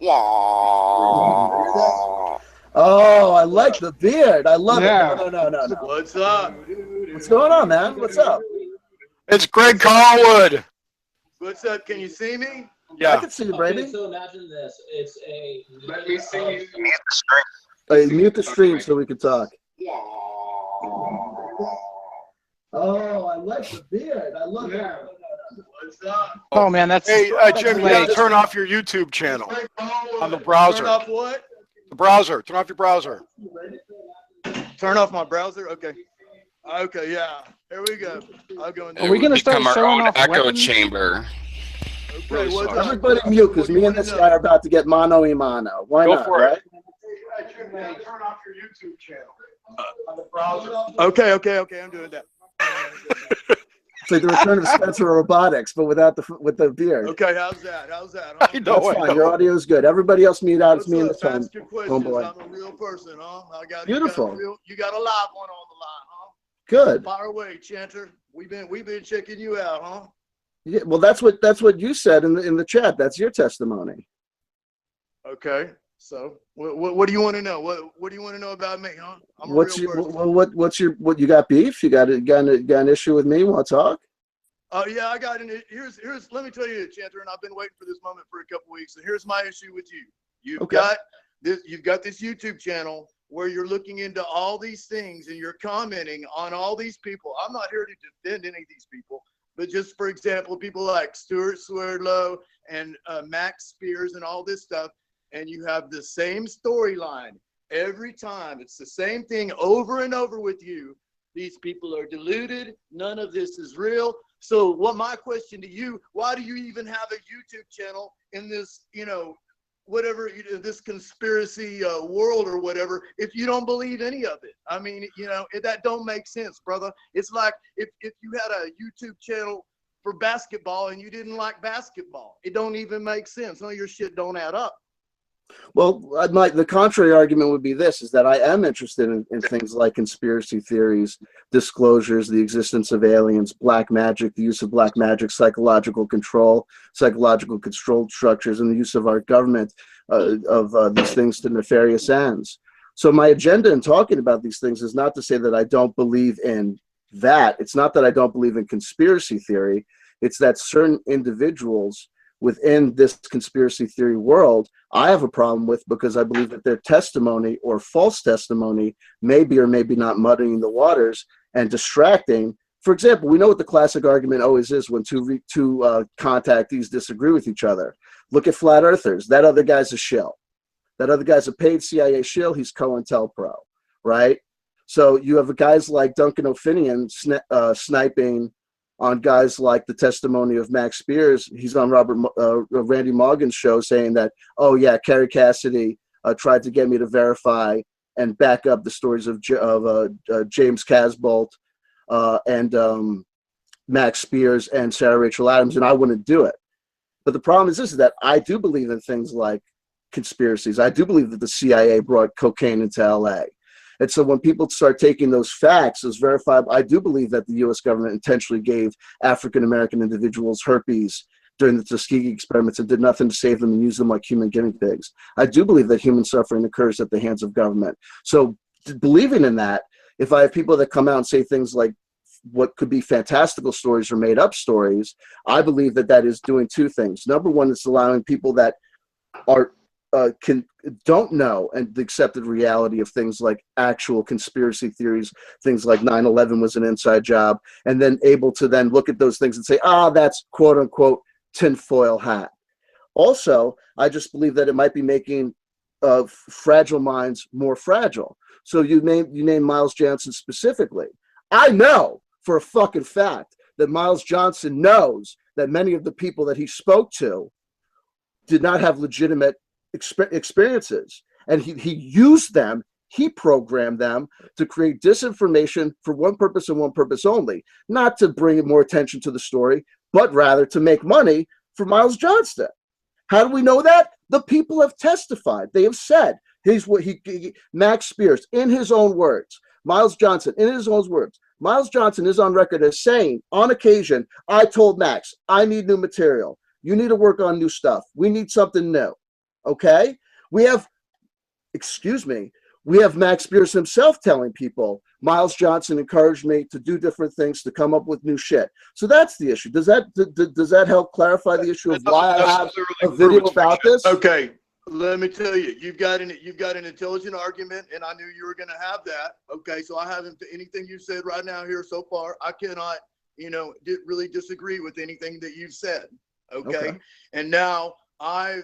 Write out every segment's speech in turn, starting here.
Oh, I like the beard. I love it. No. What's up? What's going on, man? What's up? It's Greg Collwood. What's up? Can you see me? Yeah. I can see you, baby. Okay, so imagine this. It's a... Let me see you. Mute the stream so we can talk. Oh, I like the beard. I love it. What's up? Oh man, that's Hey, Jim, you gotta turn off your YouTube channel on the browser. Turn off what? The browser. Turn off your browser. Turn off my browser? Okay. Okay, yeah. Here we go. I'll go in there. Are we gonna start Become our showing own off echo weapons? chamber. Okay, what's up? Everybody mute, because me and this guy are about to get mano y mano. Why Go not, for it. right? Turn off your YouTube channel on the browser. Okay, I'm doing that. It's like the return of Spencer Robotics, but without the beard. Okay, how's that? Huh? I know. That's fine. Your audio is good. Everybody else mute out. It's me and the phone. Ask your questions. Homeboy. I'm a real person, huh? Beautiful. You got a live one on the line, huh? Good. Fire away, Chanter. We've been checking you out, huh? Yeah, well, that's what you said in the chat. That's your testimony. Okay. So what do you want to know? What do you want to know about me, huh? I'm a What's real your person. what you got beef? You got an issue with me? Want to talk? Yeah, I got an here's let me tell you, Chanter, and I've been waiting for this moment for a couple weeks. And here's my issue with you. You've got this YouTube channel where you're looking into all these things and you're commenting on all these people. I'm not here to defend any of these people, but just for example, people like Stuart Swerdlow and Max Spears and all this stuff. And you have the same storyline every time. It's the same thing over and over with you. These people are deluded. None of this is real. So my question to you, why do you even have a YouTube channel in this, whatever, this conspiracy world or whatever, if you don't believe any of it? I mean, that don't make sense, brother. It's like if you had a YouTube channel for basketball and you didn't like basketball, it don't even make sense. No, your shit don't add up. Well, the contrary argument would be this, is that I am interested in things like conspiracy theories, disclosures, the existence of aliens, black magic, the use of black magic, psychological control structures, and the use of our government of these things to nefarious ends. So my agenda in talking about these things is not to say that I don't believe in that. It's not that I don't believe in conspiracy theory. It's that certain individuals within this conspiracy theory world, I have a problem with, because I believe that their testimony or false testimony may be or may be not muddying the waters and distracting. For example, we know what the classic argument always is when two contactees disagree with each other. Look at flat earthers. That other guy's a shill. That other guy's a paid CIA shill. He's cointelpro, right? So you have guys like Duncan O'Finian sniping on guys like the testimony of Max Spears. He's on Randy Morgan's show saying that, oh yeah, Kerry Cassidy tried to get me to verify and back up the stories of James Casbolt and Max Spears and Sarah Rachel Adams, and I wouldn't do it. But the problem is this, is that I do believe in things like conspiracies. I do believe that the CIA brought cocaine into LA. And so when people start taking those facts as verifiable, I do believe that the U.S. government intentionally gave African-American individuals herpes during the Tuskegee experiments and did nothing to save them and use them like human guinea pigs. I do believe that human suffering occurs at the hands of government. So believing in that, if I have people that come out and say things like what could be fantastical stories or made up stories, I believe that that is doing two things. Number one, it's allowing people that are don't know and the accepted reality of things like actual conspiracy theories, things like 9/11 was an inside job, and then able to then look at those things and say, that's quote unquote tinfoil hat. Also, I just believe that it might be making fragile minds more fragile. So you name Miles Johnson specifically. I know for a fucking fact that Miles Johnson knows that many of the people that he spoke to did not have legitimate experiences, and he used them, he programmed them to create disinformation for one purpose and one purpose only, not to bring more attention to the story, but rather to make money for Miles Johnston. How do we know that? The people have testified. They have said Max Spears, in his own words, Miles Johnson, in his own words, Miles Johnson is on record as saying, on occasion, I told Max, I need new material. You need to work on new stuff. We need something new. Okay, we have, excuse me, we have Max Spears himself telling people Miles Johnson encouraged me to do different things, to come up with new shit. So that's the issue. Does that help clarify the issue of why I have a video about this? Okay, let me tell you, you've got an intelligent argument, and I knew you were going to have that. Okay, so I haven't, anything you've said right now here so far, I cannot, really disagree with anything that you've said. Okay. And now I'm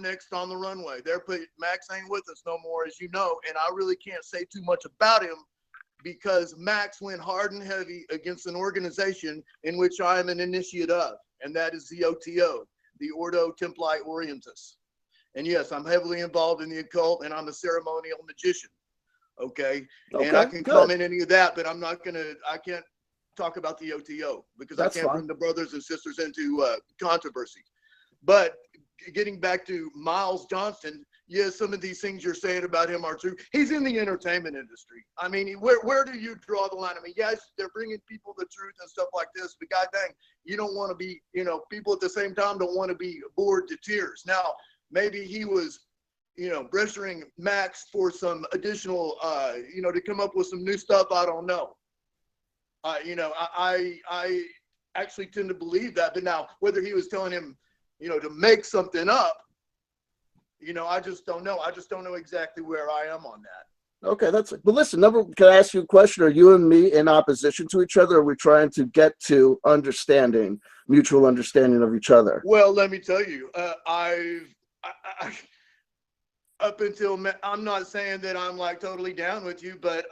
next on the runway. Max ain't with us no more, as you know, and I really can't say too much about him because Max went hard and heavy against an organization in which I am an initiate of, and that is the O.T.O, the Ordo Templi Orientis. And yes, I'm heavily involved in the occult, and I'm a ceremonial magician. Okay. And I can comment any of that, but I can't talk about the O.T.O because I can't bring the brothers and sisters into controversy. But getting back to Miles Johnson, yes, some of these things you're saying about him are true. He's in the entertainment industry. I mean, where do you draw the line? I mean, yes, they're bringing people the truth and stuff like this, but god dang, you don't want to be, people at the same time don't want to be bored to tears. Now, maybe he was, pressuring Max for some additional, to come up with some new stuff. I don't know. I actually tend to believe that, but now whether he was telling him, to make something up, I just don't know. I just don't know exactly where I am on that. Okay, but listen, can I ask you a question? Are you and me in opposition to each other? Or are we trying to get to mutual understanding of each other? Well, let me tell you, up until, I'm not saying that I'm like totally down with you, but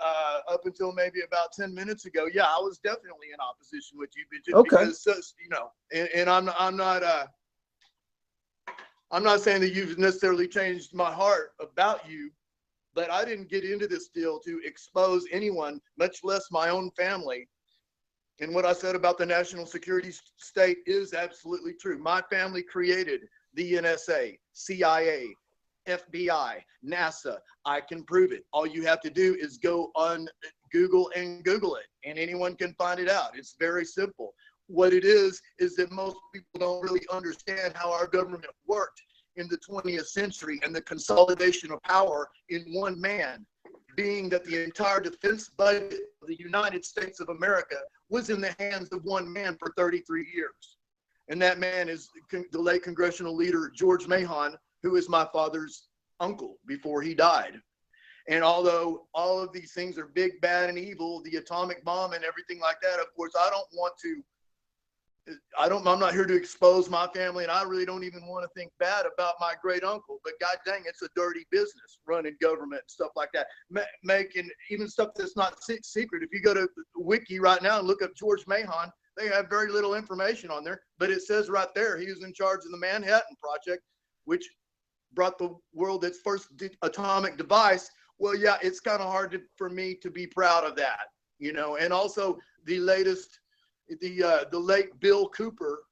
up until maybe about 10 minutes ago, yeah, I was definitely in opposition with you. Because, and I'm not saying that you've necessarily changed my heart about you, but I didn't get into this deal to expose anyone, much less my own family. And what I said about the national security state is absolutely true. My family created the NSA, CIA, FBI, NASA. I can prove it. All you have to do is go on Google and Google it, and anyone can find it out. It's very simple. What it is that most people don't really understand how our government worked in the 20th century and the consolidation of power in one man, being that the entire defense budget of the United States of America was in the hands of one man for 33 years. And that man is the late congressional leader, George Mahon, who is my father's uncle before he died. And although all of these things are big, bad, and evil, the atomic bomb and everything like that, of course, I'm not here to expose my family, and I really don't even want to think bad about my great uncle, but god dang, it's a dirty business running government and stuff like that, making even stuff that's not secret. If you go to Wiki right now and look up George Mahon, they have very little information on there, but it says right there he was in charge of the Manhattan Project, which brought the world its first atomic device. Well, yeah, it's kind of hard for me to be proud of that, and also the latest, the late Bill Cooper,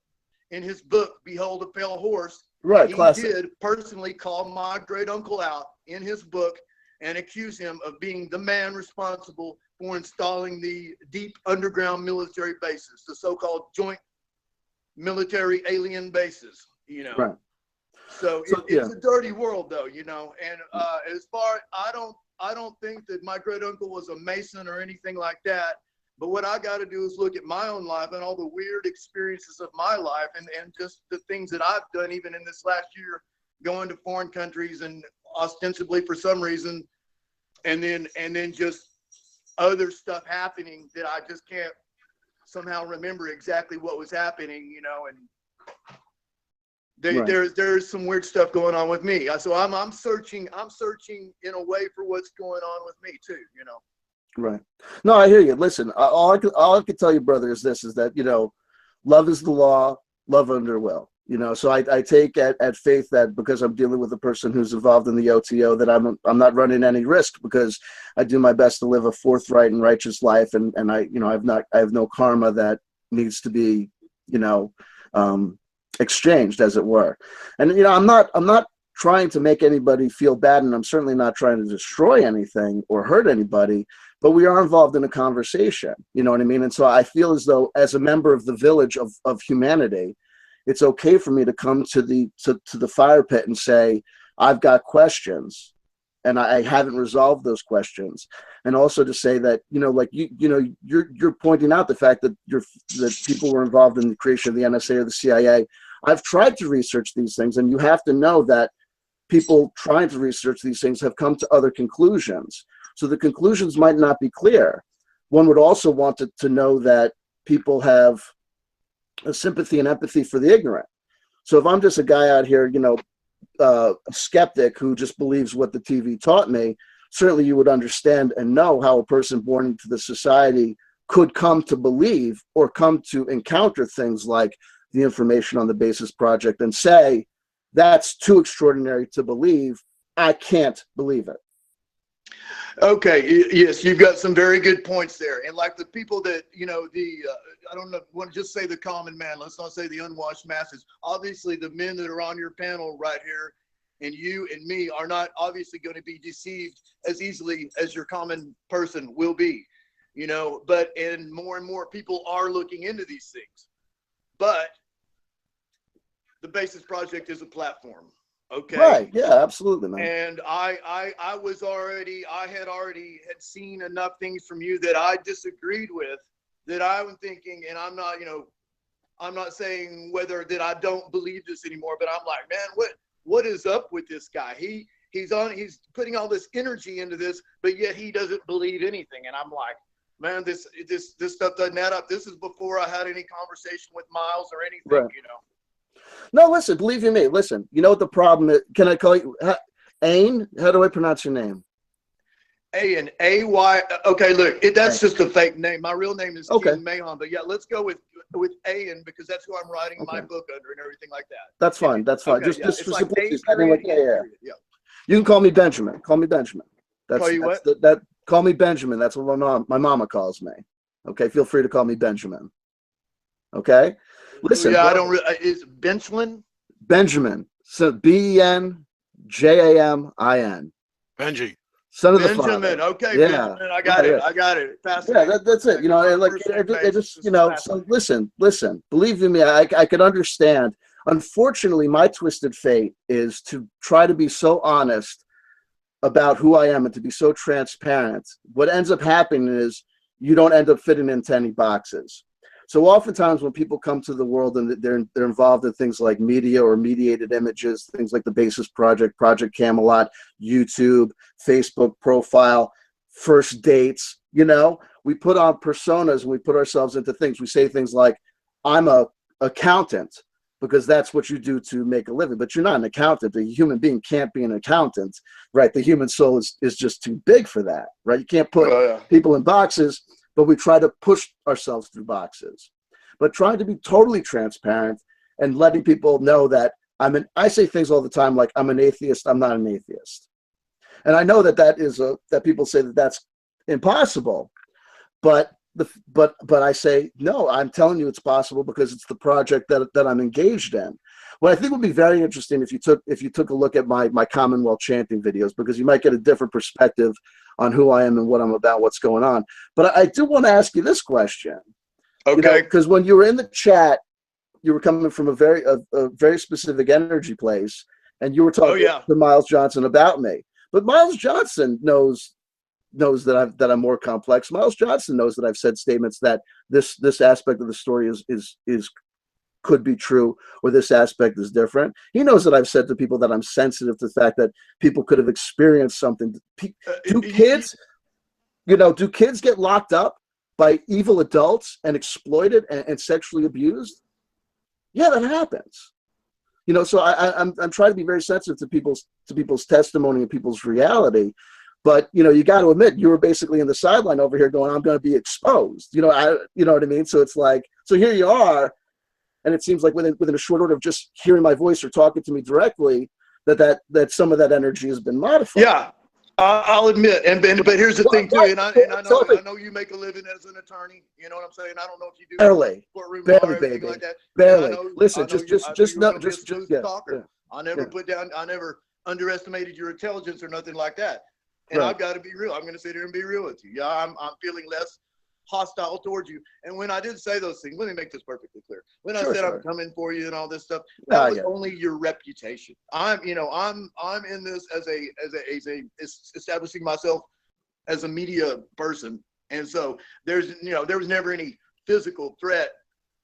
in his book Behold a Pale Horse, he did personally call my great uncle out in his book and accuse him of being the man responsible for installing the deep underground military bases, the so-called joint military alien bases, Right. So it's a dirty world, though, and as far, I don't think that my great uncle was a Mason or anything like that. But what I got to do is look at my own life and all the weird experiences of my life, and just the things that I've done, even in this last year, going to foreign countries and ostensibly for some reason, and then just other stuff happening that I just can't somehow remember exactly what was happening, and there's some weird stuff going on with me. So I'm searching in a way for what's going on with me too, Right. No, I hear you. Listen, all I can tell you, brother, is this: is that love is the law, love under will. So I take at faith that because I'm dealing with a person who's involved in the O.T.O, that I'm not running any risk, because I do my best to live a forthright and righteous life, and I have no karma that needs to be exchanged, as it were. And I'm not trying to make anybody feel bad, and I'm certainly not trying to destroy anything or hurt anybody, but we are involved in a conversation, you know what I mean? And so I feel as though, as a member of the village of humanity, it's okay for me to come to the fire pit and say, I've got questions and I haven't resolved those questions. And also to say that, like you're pointing out the fact that that people were involved in the creation of the NSA or the CIA. I've tried to research these things, and you have to know that people trying to research these things have come to other conclusions. So the conclusions might not be clear. One would also want to know that people have a sympathy and empathy for the ignorant. So if I'm just a guy out here, a skeptic who just believes what the TV taught me, certainly you would understand and know how a person born into the society could come to believe or come to encounter things like the Information on the Basis Project and say, that's too extraordinary to believe. I can't believe it. Okay, yes, you've got some very good points there. And like the people that, I don't know, want to just say the common man, let's not say the unwashed masses. Obviously, the men that are on your panel right here, and you and me are not obviously going to be deceived as easily as your common person will be, and more people are looking into these things. But the Basis Project is a platform. Okay. Right. Yeah, absolutely, man. And I had already seen enough things from you that I disagreed with, that I'm thinking, and I'm not saying whether that I don't believe this anymore, but I'm like, man, what is up with this guy? He's putting all this energy into this, but yet he doesn't believe anything. And I'm like, man, this stuff doesn't add up. This is before I had any conversation with Miles or anything, right. No, listen, believe you me, listen, you know what the problem is? Can I call you Ain? How do I pronounce your name? A-N-A-Y. Okay, look, that's just a fake name. My real name is okay. Mahon, but yeah, let's go with A-N, because that's who I'm writing my book under and everything like that. That's fine. That's fine. Okay, just for like simplicity. Yeah. You can call me Benjamin. Call me Benjamin. Call me Benjamin. That's what my mama calls me. Okay, feel free to call me Benjamin. Okay. Listen, yeah, I don't. Is Benjamin? Benjamin. So Benjamin. Benji. Son of Benjamin. the father. Okay, yeah. Benjamin. I got it. I got it. Yeah, that's it. It just So listen. Believe in me, I could understand. Unfortunately, my twisted fate is to try to be so honest about who I am and to be so transparent. What ends up happening is you don't end up fitting into any boxes. So oftentimes when people come to the world and they're involved in things like media or mediated images, things like the Basis Project, Project Camelot, YouTube, Facebook profile, first dates, we put on personas and we put ourselves into things. We say things like, I'm a accountant, because that's what you do to make a living. But you're not an accountant. A human being can't be an accountant, right? The human soul is just too big for that, right? You can't put people in boxes. But we try to push ourselves through boxes. But trying to be totally transparent and letting people know that I say things all the time like, I'm an atheist, I'm not an atheist. And I know that people say that that's impossible. But I say, no, I'm telling you it's possible because it's the project that I'm engaged in. What I think would be very interesting if you took a look at my Commonwealth chanting videos, because you might get a different perspective on who I am and what I'm about, what's going on. But I do want to ask you this question. Okay. Because when you were in the chat, you were coming from a very specific energy place, and you were talking to Miles Johnson about me. But Miles Johnson knows that I'm more complex. Miles Johnson knows that I've said statements that this aspect of the story is could be true, or this aspect is different. He knows that I've said to people that I'm sensitive to the fact that people could have experienced something. Do kids get locked up by evil adults and exploited and sexually abused? Yeah, that happens. So I'm trying to be very sensitive to people's testimony and people's reality. But you got to admit, you were basically in the sideline over here going, I'm going to be exposed. You know what I mean? So it's like, so here you are. And it seems like within a short order of just hearing my voice or talking to me directly, that some of that energy has been modified. Yeah, I'll admit. But here's the thing too, and I know you make a living as an attorney. You know what I'm saying? I don't know if you do barely, baby, like that. Barely. Listen, I never underestimated your intelligence or nothing like that. And I've got to be real. I'm going to sit here and be real with you. Yeah, I'm feeling less hostile towards you. And when I did say those things, let me make this perfectly clear. When I Sure, said sure. I'm coming for you and all this stuff, Yeah, that I was get it. only your reputation. I'm in this as a establishing myself as a media person. And so there was never any physical threat.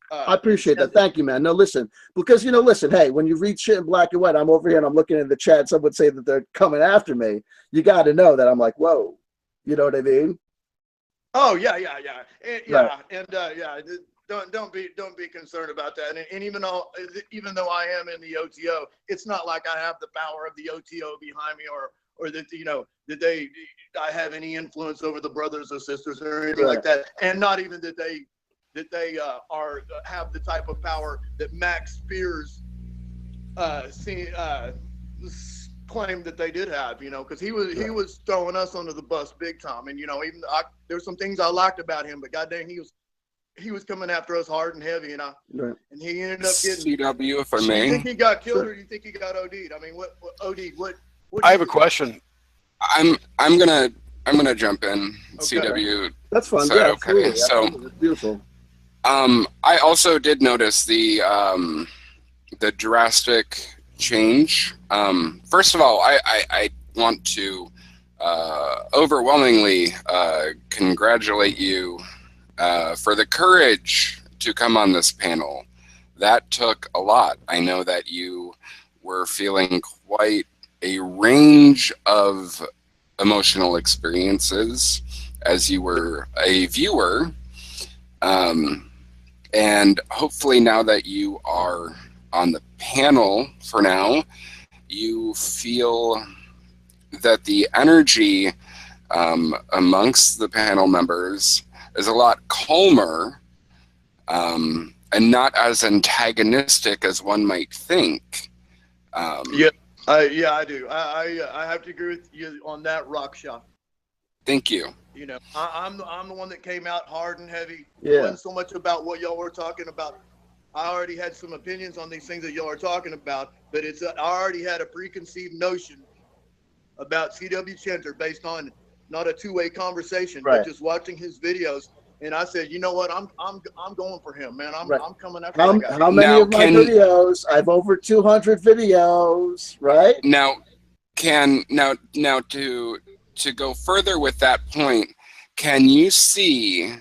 I appreciate that. Thank you, man. No, listen, because, listen, hey, when you read shit in black and white, I'm over here and I'm looking in the chat. Some would say that they're coming after me. You got to know that I'm like, whoa, you know what I mean? Oh, yeah. And, yeah. Right. And, yeah, don't be concerned about that. And even though I am in the O.T.O, it's not like I have the power of the O.T.O behind me or that, that I have any influence over the brothers or sisters or anything like that. And not even that they have the type of power that Max Spears claimed that they did have, because he was throwing us under the bus big time. And even there's some things I liked about him, but goddamn, he was coming after us hard and heavy, and he ended up getting CW, if I Do you may. think he got killed, or do you think he got OD'd? I mean, what OD'd? What I have a question. I'm gonna jump in. Okay. CW. That's fun. said, Yeah, okay, absolutely. so Absolutely. It's beautiful. I also did notice the drastic change. First of all, I want to overwhelmingly congratulate you for the courage to come on this panel. That took a lot. I know that you were feeling quite a range of emotional experiences as you were a viewer. And hopefully now that you are on the panel for now, you feel that the energy amongst the panel members is a lot calmer and not as antagonistic as one might think. Yeah, I do. I have to agree with you on that, Raksha. Thank you. I'm the one that came out hard and heavy. Yeah. It wasn't so much about what y'all were talking about. I already had some opinions on these things that y'all are talking about, but I already had a preconceived notion about CW Chanter based on not a two-way conversation, Right. but just watching his videos. And I said, you know what? I'm going for him, man. I'm coming after How that guy. many Now, of my videos? I've over 200 videos, right? Now to go further with that point, can you see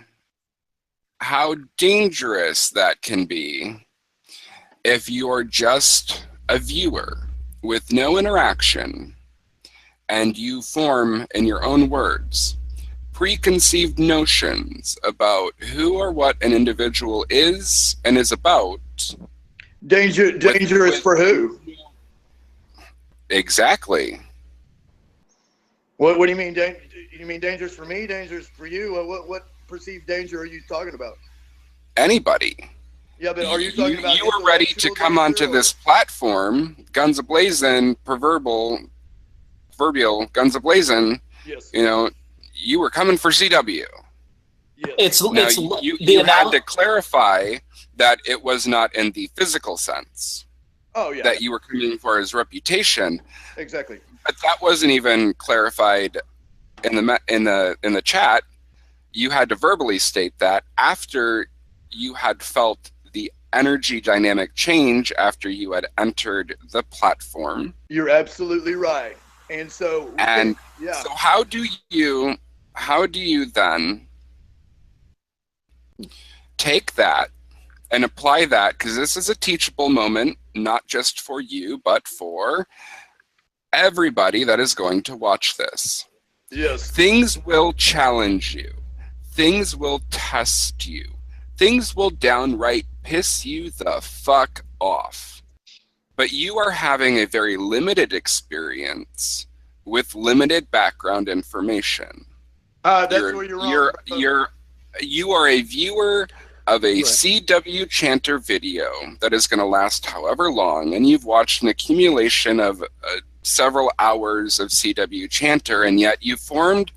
how dangerous that can be if you're just a viewer with no interaction and you form, in your own words, preconceived notions about who or what an individual is and is about? Dangerous for who? Exactly. What do you mean? You mean dangerous for me? Dangerous for you? What perceived danger are you talking about? Anybody. Yeah, but are you talking about? You were ready to come onto this platform, guns a-blazing, proverbial guns a-blazing. Yes. You were coming for CW. Yes. You had to clarify that it was not in the physical sense. Oh yeah. That you were coming for his reputation. Exactly. But that wasn't even clarified in the chat. You had to verbally state that after you had felt the energy dynamic change after you had entered the platform. You're absolutely right. And so so how do you then take that and apply that, because this is a teachable moment, not just for you, but for everybody that is going to watch this. Yes. Things will challenge you. Things will test you. Things will downright piss you the fuck off. But you are having a very limited experience with limited background information. That's where you're wrong. You are a viewer of a CW Chanter video that is going to last however long, and you've watched an accumulation of several hours of CW Chanter, and yet you formed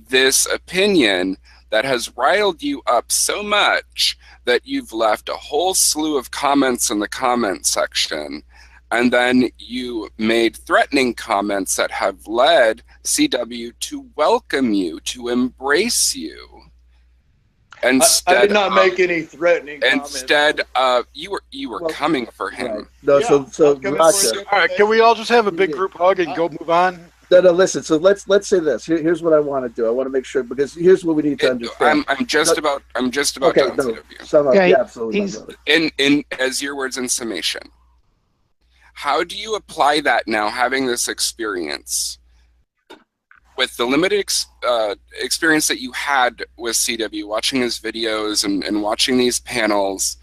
this opinion that has riled you up so much that you've left a whole slew of comments in the comment section, and then you made threatening comments that have led CW to welcome you, to embrace you. Instead, I did not make any threatening comments. Instead, you were Well, coming for him. Right. No, Yeah, so I'm coming Raksha. for All right, can we all just have a big group hug and go move on? No, listen. So let's say this. Here's what I want to do. I want to make sure, because here's what we need to understand. I'm just about Okay, done, no, CW. sum up. Yeah, Yeah, absolutely. he's- my brother. In as your words in summation, how do you apply that now, having this experience with the limited experience that you had with CW, watching his videos and watching these panels,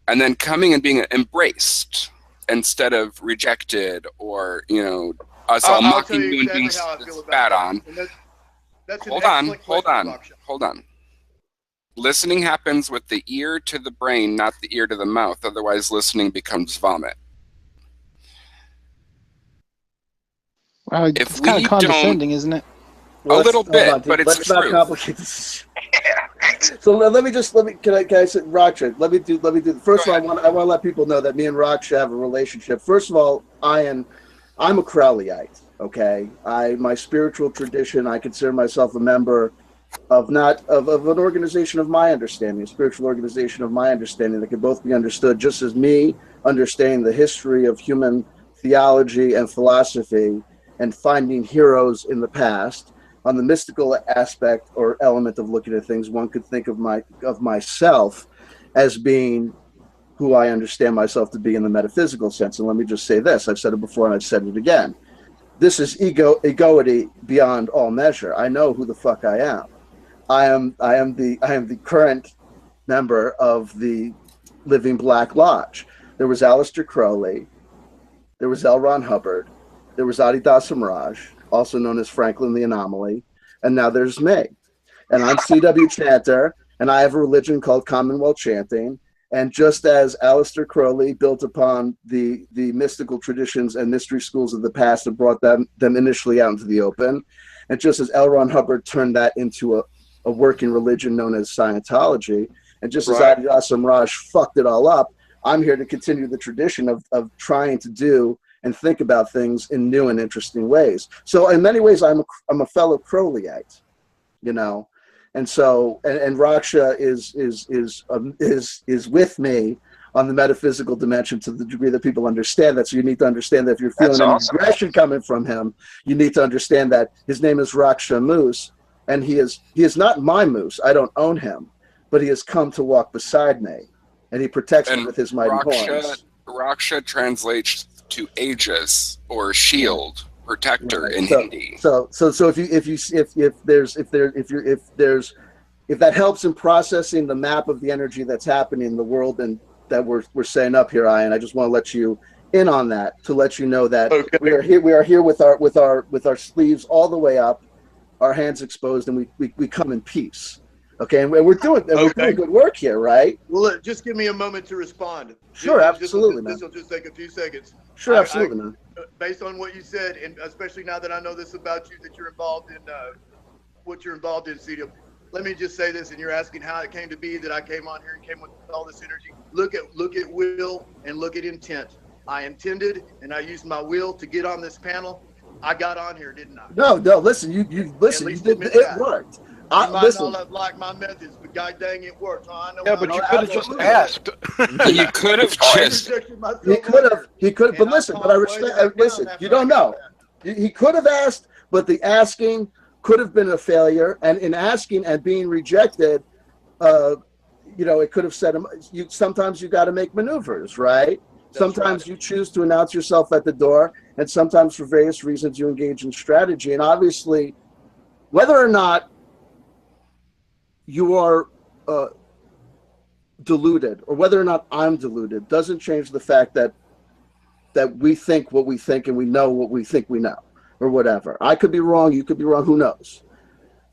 and then coming and being embraced instead of rejected, or us all I'll mocking tell you and being exactly how I feel about spat that. on. And that's an Hold on, excellent hold question, on, Raksha. hold on. Listening happens with the ear to the brain, not the ear to the mouth. Otherwise, listening becomes vomit. Wow, If it's kind we of condescending, isn't it? Well, a little hold bit, on, but it's let's not true. complicate this. So let me can I say, Raksha, let me do first of all, I want to let people know that me and Raksha have a relationship. First of all, I'm a Crowleyite, okay? My spiritual tradition, I consider myself a member of an organization of my understanding, a spiritual organization of my understanding that can both be understood just as me understanding the history of human theology and philosophy and finding heroes in the past. On the mystical aspect or element of looking at things, one could think of myself as being who I understand myself to be in the metaphysical sense. And let me just say this: I've said it before and I've said it again. This is egoity beyond all measure. I know who the fuck I am. I am the current member of the Living Black Lodge. There was Aleister Crowley. There was L. Ron Hubbard. There was Adi Samraj, also known as Franklin the Anomaly, and now there's me. And I'm C.W. Chanter, and I have a religion called Commonwealth Chanting. And just as Aleister Crowley built upon the mystical traditions and mystery schools of the past and brought them initially out into the open, and just as L. Ron Hubbard turned that into a working religion known as Scientology, and just as Adi Samraj fucked it all up, I'm here to continue the tradition of trying to do and think about things in new and interesting ways. So in many ways, I'm a fellow Crowleyite, and so and Raksha is with me on the metaphysical dimension to the degree that people understand that. So you need to understand that if you're feeling any aggression coming from him, you need to understand that his name is Raksha Moose, and he is not my moose. I don't own him, but he has come to walk beside me, and he protects me with his mighty horns. Raksha translates to aegis or shield, protector in Hindi. So if that helps in processing the map of the energy that's happening in the world and that we're setting up here, Ian, I just want to let you in on that, to let you know that we are here with our sleeves all the way up, our hands exposed, and we come in peace. Okay, and we're doing good work here, right? Well, just give me a moment to respond. Sure, absolutely, man. This will just take a few seconds. Sure, absolutely, man. Based on what you said, and especially now that I know this about you, that you're involved in what you're involved in, CW. Let me just say this, and you're asking how it came to be that I came on here and came with all this energy. Look at will and look at intent. I intended, and I used my will to get on this panel. I got on here, didn't I? No, listen. You listen. You did. It worked. You might not have liked my methods, but god dang, it worked. Huh? Yeah, but you could have just asked. You could have just. He could have. But listen. But I respect. Listen. You don't know. He could have asked, but the asking could have been a failure. And in asking and being rejected, it could have said him. Sometimes you got to make maneuvers, right? Sometimes you choose to announce yourself at the door, and sometimes for various reasons you engage in strategy. And obviously, whether or not you are deluded, or whether or not I'm deluded, doesn't change the fact that we think what we think and we know what we think we know, or whatever. I could be wrong, you could be wrong, who knows?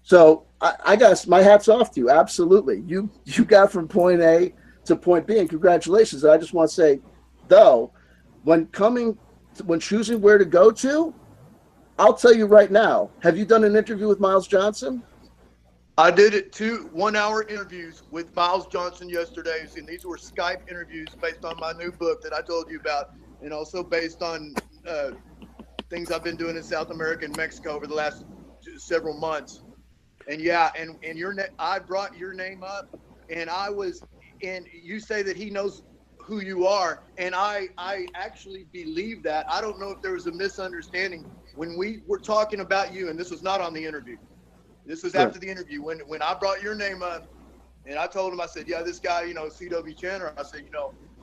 So I guess my hat's off to you. Absolutely, you got from point A to point B, and congratulations. And I just want to say, though, when choosing where to go to, I'll tell you right now. Have you done an interview with Miles Johnson? I did 2 1-hour interviews with Miles Johnson yesterday, and these were Skype interviews based on my new book that I told you about, and also based on things I've been doing in South America and Mexico over the last several months. And yeah, and I brought your name up, and you say that he knows who you are, and I actually believe that. I don't know if there was a misunderstanding when we were talking about you, and this was not on the interview. This was after the interview when I brought your name up, and I told him, I said, yeah, this guy, C.W. Chanter. I said,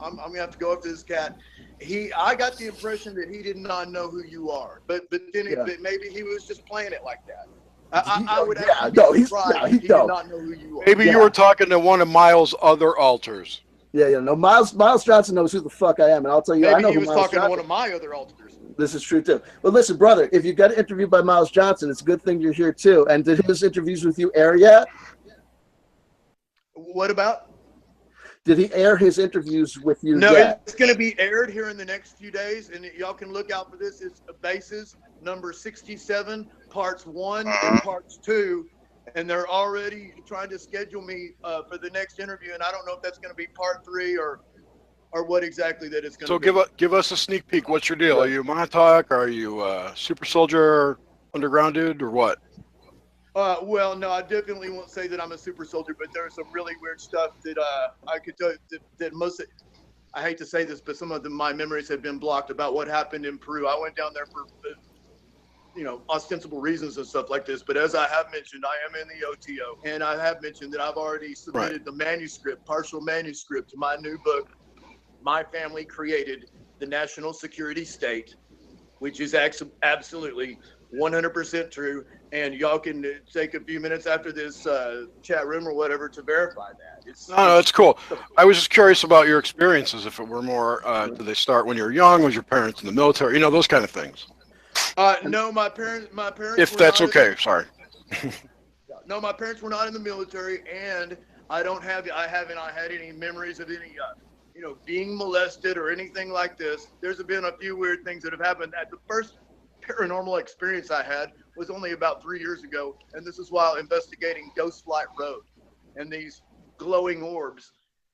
I'm gonna have to go after this cat. I got the impression that he did not know who you are, but then maybe he was just playing it like that. I would actually be surprised if he did not know who you are. Maybe you were talking to one of Miles' other alters. Yeah. No, Miles Johnson knows who the fuck I am, and I'll tell you, maybe I know he who was Miles talking Johnson. to one of my other alters. This is true too. But listen, brother, if you got interviewed by Miles Johnson, it's a good thing you're here too. And did his interviews with you air yet? What about? Did he air his interviews with you? No, yet? It's going to be aired here in the next few days, and y'all can look out for this. It's Bases number 67, parts 1 and parts 2, and they're already trying to schedule me for the next interview, and I don't know if that's going to be part 3 or what exactly that it's going to be. So give us a sneak peek. What's your deal? Are you Montauk? Are you Super Soldier, Underground dude, or what? Well, no, I definitely won't say that I'm a super soldier, but there's some really weird stuff that I could tell you that most. I hate to say this, but some of my memories have been blocked about what happened in Peru. I went down there for, ostensible reasons and stuff like this. But as I have mentioned, I am in the O.T.O, and I have mentioned that I've already submitted the manuscript, partial manuscript to my new book. My family created the national security state, which is absolutely 100% true. And y'all can take a few minutes after this chat room or whatever to verify that. No, that's cool. I was just curious about your experiences. If it were more, did they start when you were young? Was your parents in the military? Those kind of things. No, my parents. If that's okay, sorry. No, my parents were not in the military, and I haven't had any memories of any, being molested or anything like this. There's been a few weird things that have happened. At the first paranormal experience I had was only about 3 years ago, and this is while investigating Ghost Flight Road and these glowing orbs.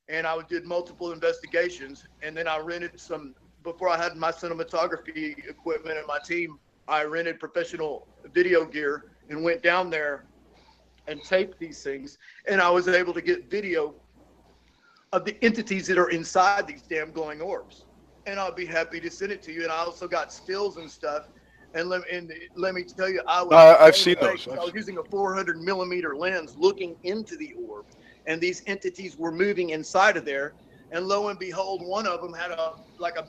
And I did multiple investigations, and then I rented before I had my cinematography equipment and my team, I rented professional video gear and went down there and taped these things, and I was able to get video of the entities that are inside these damn glowing orbs. And I'll be happy to send it to you. And I also got stills and stuff. And let me tell you, I've seen those. I was using a 400 millimeter lens looking into the orb, and these entities were moving inside of there. And lo and behold, one of them had a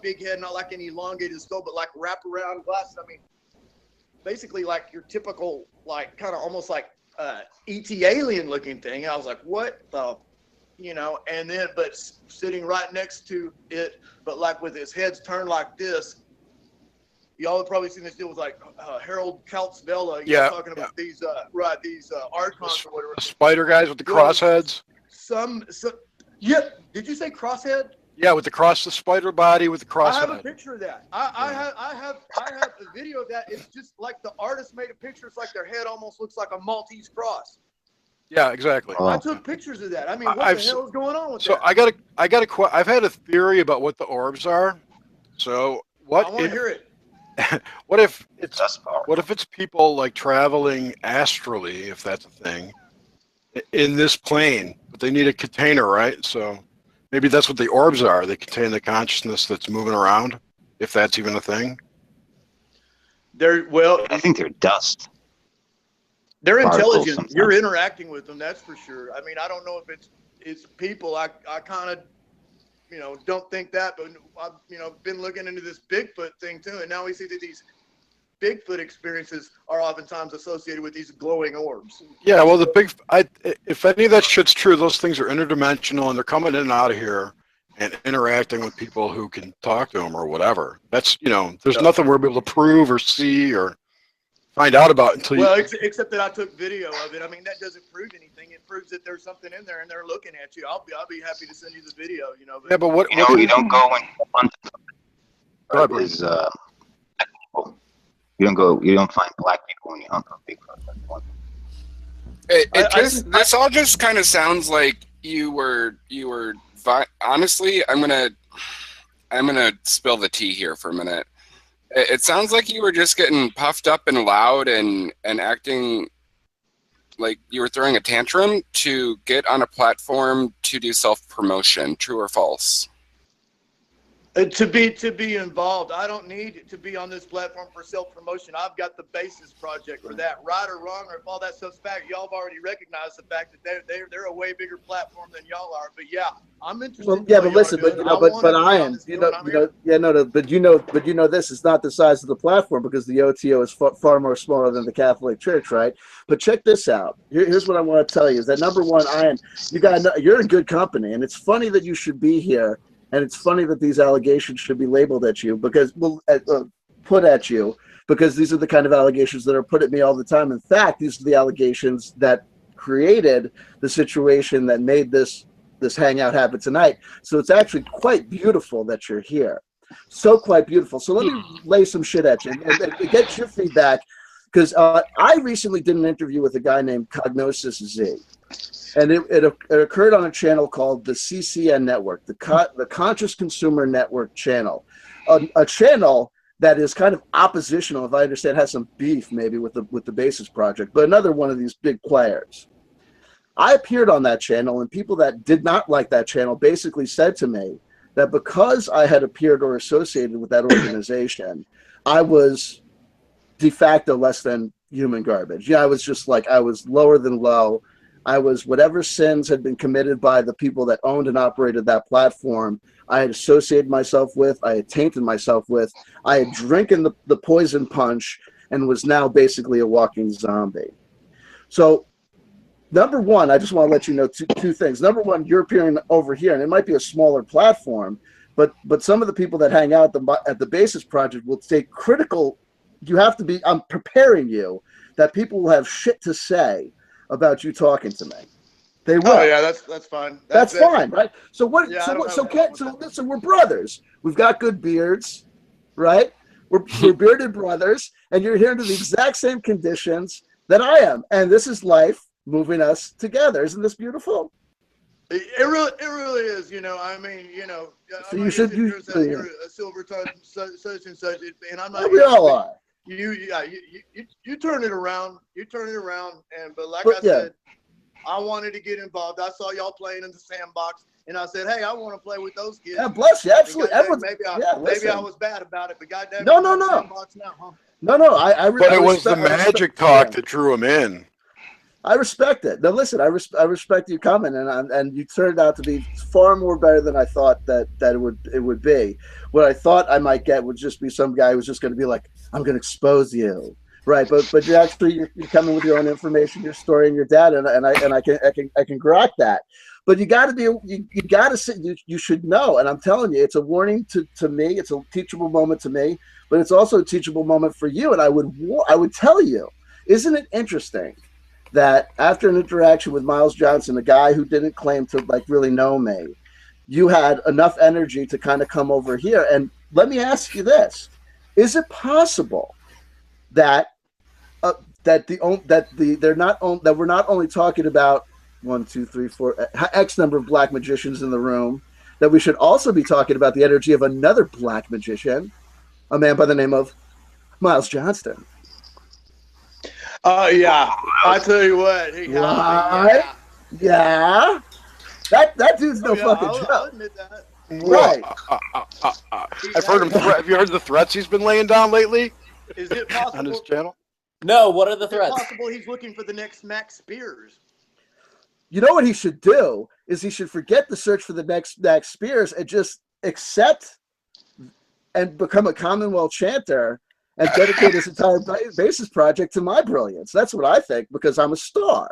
big head, not like an elongated skull, but like wraparound glasses. I mean, basically like your typical, like kind of almost like E.T. alien looking thing. And I was like, what the, and then, but sitting right next to it, but like with his heads turned like this. Y'all have probably seen this deal with like Harold Kaltzvella. Talking about these archons or whatever. The spider guys with the crossheads. Did you say crosshead? Yeah, with the spider body with the crosshead. I have a picture of that. I have a video of that. It's just like the artist made a picture. It's like their head almost looks like a Maltese cross. Yeah, exactly. I took pictures of that. I mean, what the hell is going on with that? So I've had a theory about what the orbs are. So I want to hear it. What if it's people like traveling astrally, if that's a thing, in this plane, but they need a container, right? So maybe that's what the orbs are. They contain the consciousness that's moving around, if that's even a thing. I think they're dust. They're intelligent. Sometimes. You're interacting with them, that's for sure. I mean, I don't know if it's people. I kind of, don't think that, but I've, been looking into this Bigfoot thing too, and now we see that these Bigfoot experiences are oftentimes associated with these glowing orbs. Yeah, well, if any of that shit's true, those things are interdimensional, and they're coming in and out of here and interacting with people who can talk to them or whatever. That's, there's nothing we're able to prove or see or find out about until except that I took video of it. I mean, that doesn't prove anything. It proves that there's something in there and they're looking at you. I'll be happy to send you the video. But, yeah, but what? You don't go and hunt. You don't find black people when you hunt for Bigfoot. This all just kind of sounds like you were. Honestly, I'm gonna spill the tea here for a minute. It sounds like you were just getting puffed up and loud and acting like you were throwing a tantrum to get on a platform to do self-promotion. True or false? To be involved. I don't need to be on this platform for self-promotion. I've got the basis project for that. Right or wrong, or if all that stuff's fact, y'all have already recognized the fact that they're a way bigger platform than y'all are. But yeah, I'm interested. Well, yeah, but listen, but Ian, but you know this is not the size of the platform because the O.T.O is far more smaller than the Catholic Church, right? But check this out. Here's what I want to tell you: is that number one, Ian, you're in good company, and it's funny that you should be here. And it's funny that these allegations should be labeled at you because, put at you, because these are the kind of allegations that are put at me all the time. In fact, these are the allegations that created the situation that made this hangout happen tonight. So it's actually quite beautiful that you're here. So quite beautiful. So let me lay some shit at you and get your feedback, because I recently did an interview with a guy named Cognosis Z. And it occurred on a channel called the CCN Network, the Conscious Consumer Network channel, a channel that is kind of oppositional, if I understand, has some beef maybe with the Basis Project, but another one of these big players. I appeared on that channel, and people that did not like that channel basically said to me that because I had appeared or associated with that organization, I was de facto less than human garbage. Yeah, I was just like, I was lower than low. I was whatever sins had been committed by the people that owned and operated that platform, I had associated myself with, I had tainted myself with, I had drinking the poison punch and was now basically a walking zombie. So, number one, I just want to let you know two things. Number one, you're appearing over here, and it might be a smaller platform, but some of the people that hang out at the Basis Project will stay critical. You have to be, I'm preparing you that people will have shit to say about you talking to me. They will. Oh yeah, that's fine. That's fine, right? So what? Yeah, so we're brothers. We've got good beards, right? We're bearded brothers, and you're here under the exact same conditions that I am, and this is life moving us together. Isn't this beautiful? It really is. You know, I mean, you know, so you should you're a silver tongue such and such, and I'm not. We all are. You turn it around. You turn it around, but I said, I wanted to get involved. I saw y'all playing in the sandbox, and I said, hey, I want to play with those kids. Yeah, bless you, absolutely. Maybe I was bad about it, but goddamn, no. Sandbox now, huh? No, but it was the magic talk that drew him in. I respect it. Now listen, I respect you coming, and you turned out to be far more better than I thought that it would be. What I thought I might get would just be some guy who's just going to be like, I'm going to expose you, right? But you're coming with your own information, your story, and your data, and I can grok that. But you got to be, you got to sit. You should know, and I'm telling you, it's a warning to me. It's a teachable moment to me, but it's also a teachable moment for you. And I would tell you, isn't it interesting that after an interaction with Miles Johnson, a guy who didn't claim to like really know me, you had enough energy to kind of come over here. And let me ask you this: is it possible that we're not only talking about 1, 2, 3, 4 X number of black magicians in the room, that we should also be talking about the energy of another black magician, a man by the name of Miles Johnston? Yeah, I tell you what, yeah. That dude's no fucking joke. I'll admit that. Right. I've heard him. Have you heard the threats he's been laying down lately? Is it possible on his channel? No. What are the threats? Is it possible he's looking for the next Max Spears? You know what he should do is he should forget the search for the next Max Spears and just accept and become a Commonwealth chanter and dedicate his entire Basis project to my brilliance. That's what I think, because I'm a star.